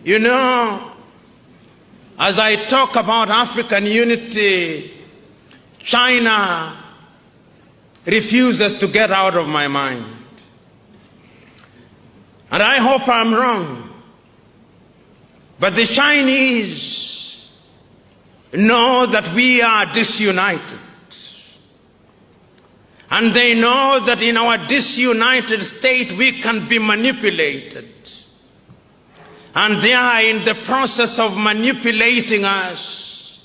You know, as I talk about African unity, China refuses to get out of my mind. And I hope I'm wrong. But the Chinese know that we are disunited. And they know that in our disunited state we can be manipulated. And they are in the process of manipulating us.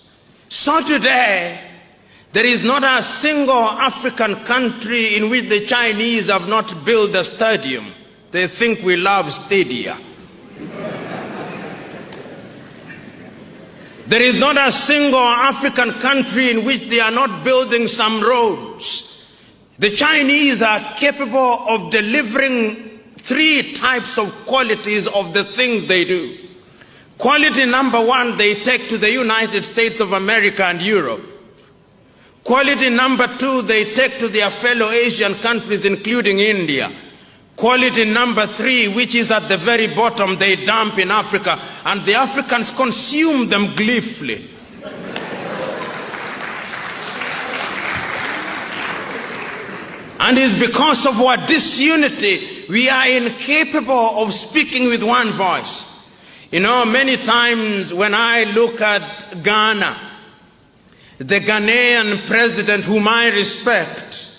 So today, there is not a single African country in which the Chinese have not built a stadium. They think we love stadia. There is not a single African country in which they are not building some roads. The Chinese are capable of delivering three types of qualities of the things they do. Quality number one, they take to the United States of America and Europe. Quality number two, they take to their fellow Asian countries, including India. Quality number three, which is at the very bottom, they dump in Africa, and the Africans consume them gleefully. And it's because of our disunity, we are incapable of speaking with one voice. You know, many times when I look at Ghana, the Ghanaian president, whom I respect,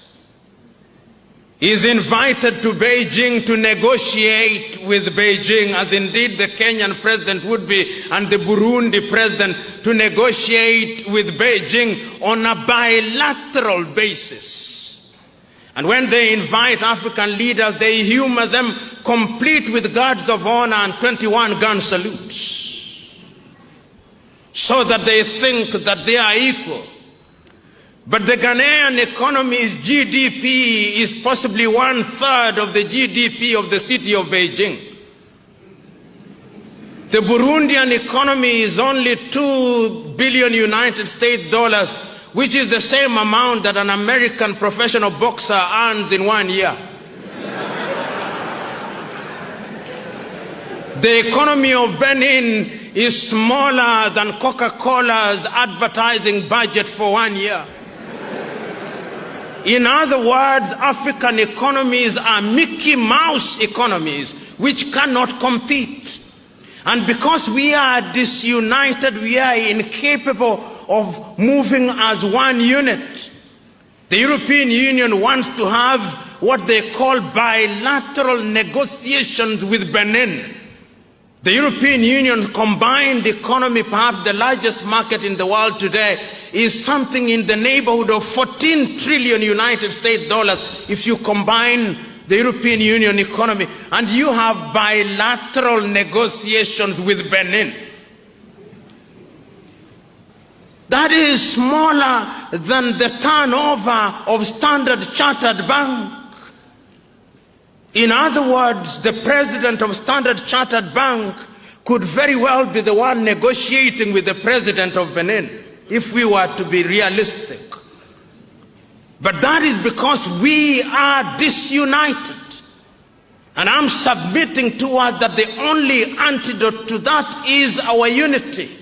is invited to Beijing to negotiate with Beijing, as indeed the Kenyan president would be, and the Burundi president, to negotiate with Beijing on a bilateral basis. And when they invite African leaders, they humor them, complete with guards of honor and 21 gun salutes, so that they think that they are equal. But the Ghanaian economy's GDP is possibly 1/3 of the GDP of the city of Beijing. The Burundian economy is only $2 billion United States dollars, which is the same amount that an American professional boxer earns in 1 year. The economy of Benin is smaller than Coca-Cola's advertising budget for 1 year. In other words, African economies are Mickey Mouse economies which cannot compete. And because we are disunited, we are incapable of moving as one unit. The European Union wants to have what they call bilateral negotiations with Benin. The European Union's combined economy, perhaps the largest market in the world today, is something in the neighborhood of 14 trillion United States dollars if you combine the European Union economy, and you have bilateral negotiations with Benin. That is smaller than the turnover of Standard Chartered Bank. In other words, the president of Standard Chartered Bank could very well be the one negotiating with the president of Benin, if we were to be realistic. But that is because we are disunited. And I'm submitting to us that the only antidote to that is our unity.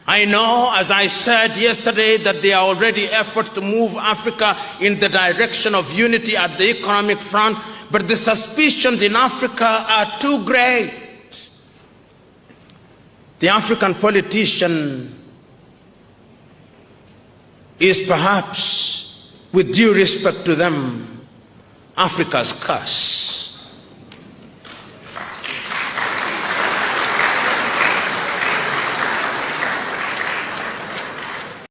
I know, as I said yesterday, that there are already efforts to move Africa in the direction of unity at the economic front, but the suspicions in Africa are too great. The African politician is perhaps, with due respect to them, Africa's curse.